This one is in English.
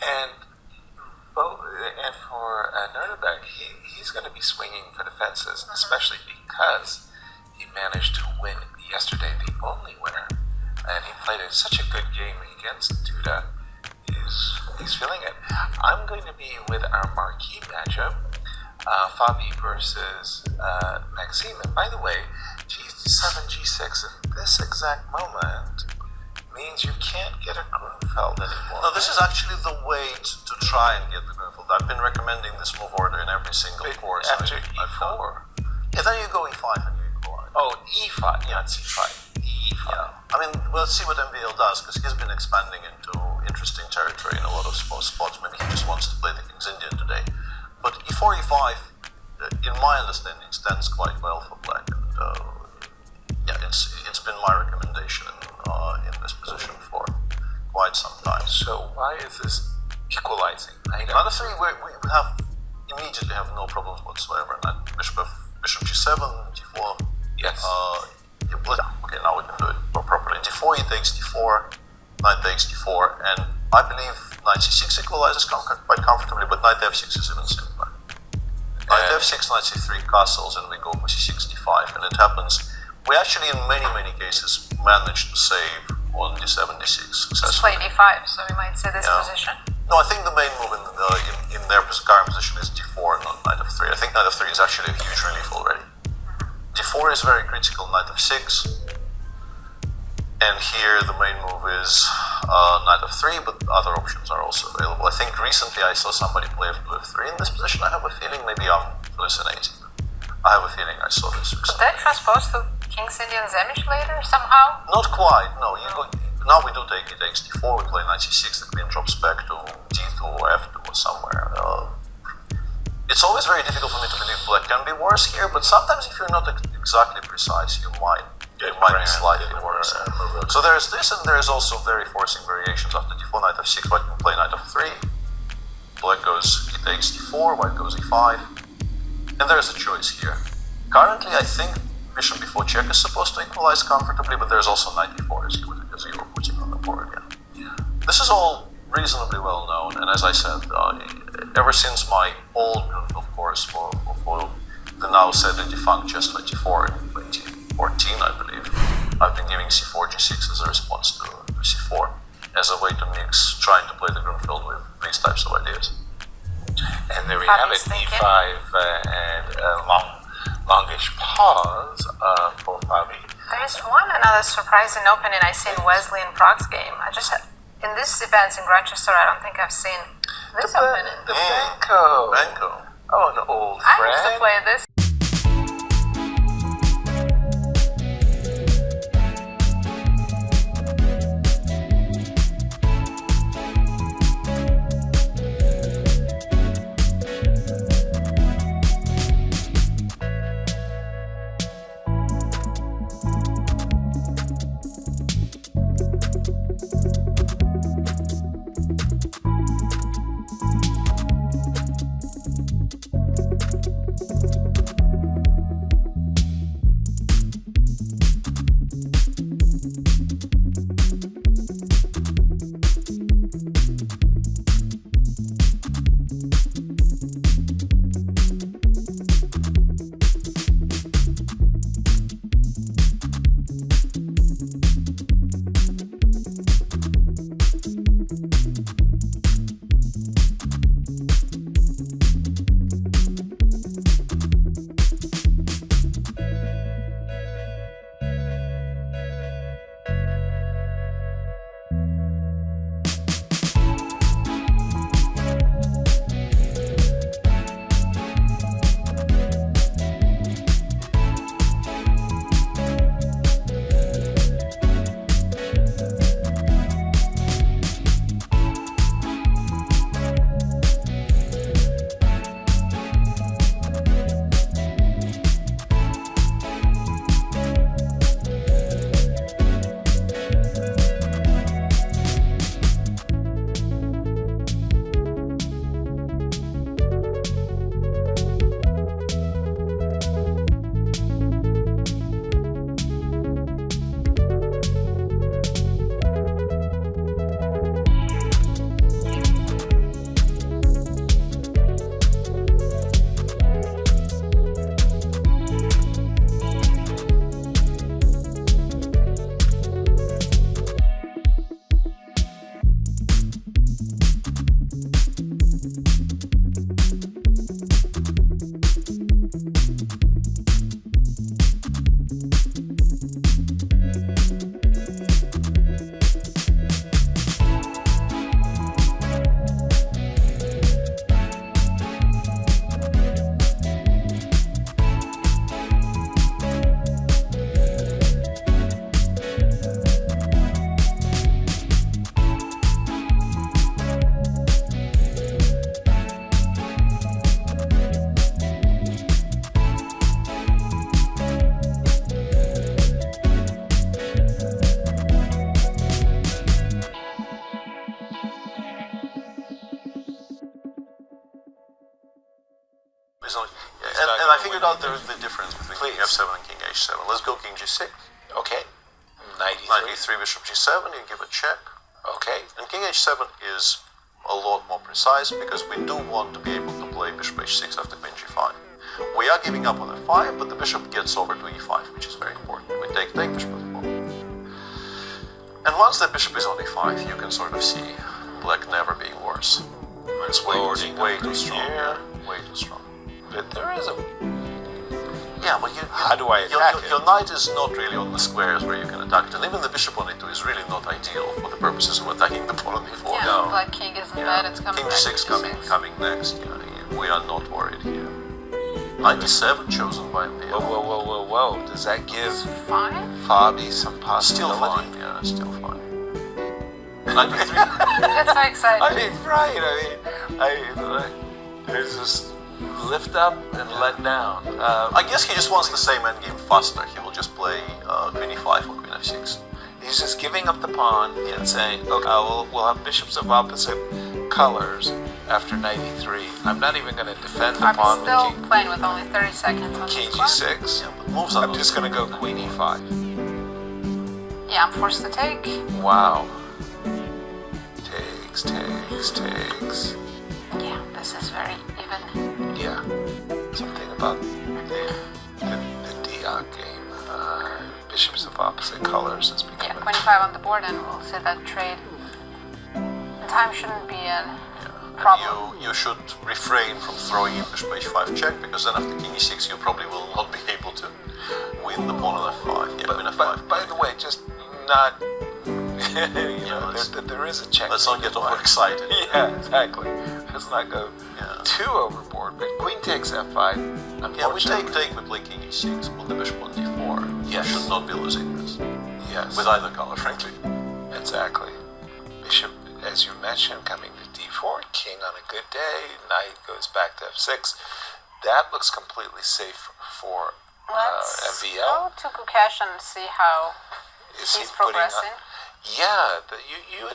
And and for Nuremberg, he's going to be swinging for the fences, especially because he managed to win yesterday, the only winner, and he played such a good game against Duda. He's feeling it. I'm going to be with our marquee matchup, Fabi versus Maxime. And by the way, G7, G6 at this exact moment means you can't get a Grunfeld anymore. No, this is actually the way to try and get the Grunfeld. I've been recommending this move order in every single course. After E4? Yeah, then you go E5 and you equalize. Oh, E5, not C5. E5. Yeah. I mean, we'll see what MVL does, because he's been expanding into interesting territory in a lot of spots. Maybe he just wants to play the King's Indian today. But E4, E5, in my understanding, stands quite well for black. And yeah, it's been my recommendation in this position for quite some time. So why is this equalizing? Another three, we immediately have no problems whatsoever. Bishop G7, D4. Yes. Okay, now we can do it more properly. D4, he takes D4, knight takes D4, and I believe knight C6 equalizes quite comfortably, but knight F6 is even simpler. Knight F6, knight C3 castles, and we go for C6, D5, and it happens. We actually, in many cases, managed to save on D7, D6 successfully. Just play D5, so we might say this position. No, I think the main move in their current position is D4, not knight F3. I think knight F3 is actually a huge relief already. D4 is very critical, knight F6. And here the main move is knight F3, but other options are also available. I think recently I saw somebody play F3 in this position. I have a feeling, maybe I'm hallucinating. I have a feeling I saw this recently. Could that transpose to King's Indian Zemish later, somehow? Not quite, no. Now we do take it takes D4, we play knight C6, the queen drops back to D2 or F2 or somewhere. It's always very difficult for me to believe black can be worse here, but sometimes if you're not exactly precise, you might be slightly worse. So there's this, and there's also very forcing variations. After D4, knight F6, white can play knight F3. Black goes, he takes D4, white goes E5. And there's a choice here. Currently, I think bishop before check is supposed to equalize comfortably, but there's also knight E4 as you were putting on the board. Yeah. This is all reasonably well known, and as I said, ever since my old Grunfeld course for the now sadly defunct Chess 24 in 2014, I believe, I've been giving C4, G6 as a response to C4, as a way to mix trying to play the Grunfeld with these types of ideas. And there we have it, E5 and a longish pause for Fabi. There is another surprising opening I see in Wesley and Prague's game. In this event in Grantchester, I don't think I've seen this opening. The Banco. Oh, an old friend. I used to play this. It's only, He's not and I gonna figured win out the difference between Please. king f7 and king h7. Let's go king g6. Okay. Knight Knight e3. e3, bishop g7, you give a check. Okay. And king h7 is a lot more precise because we do want to be able to play bishop h6 after queen g5. We are giving up on f5, but the bishop gets over to e5, which is very important. We take bishop f4. And once the bishop is on e5, you can sort of see black never being worse. It's way too strong. Here. Way too strong. But there is a... Yeah, but How do I attack it? your knight is not really on the squares where you can attack it, and even the bishop on e2 is really not ideal for the purposes of attacking the pawn on e4. Yeah, No. black king isn't bad. It's coming King back g6 to coming next. Yeah, we are not worried here. Knight e7 chosen by the Whoa. Does that give Fine. Fabi some Still possibility? fine. Yeah, still fine. Knight e3. That's so exciting. I mean, right. There's this lift up and let down. I guess he just wants the same endgame faster. He will just play queen e5 or queen f6. He's just giving up the pawn and saying, okay, we'll have bishops of opposite colors after knight e3. I'm not even going to defend the I'm pawn still with playing with only 30 seconds on king this clock. g6. Yeah, but moves are I'm not just going to go queen e5. Yeah, I'm forced to take. Wow. Takes. Yeah, this is very even. Yeah. Something about the Diak game. Bishops of opposite colors is Yeah, becoming... queen 5 on the board, and we'll see that trade. The time shouldn't be a problem. You should refrain from throwing in bishop h5 check, because then after king e6 you probably will not be able to win the pawn on f5. Yeah, queen f5. By the way, just not... there is a check. Let's not get overexcited. Yeah, exactly. Let's not go Yeah. too overboard. But queen takes f5. Yeah, we take, we play king e6, put the bishop on d4. Yes. You should not be losing this. Yes. With either color, frankly. Exactly. Bishop, as you mentioned, coming to d4. King on a good day. Knight goes back to f6. That looks completely safe for Let's MVL. go to Kukesh and see how Is he he's putting progressing. Yeah, you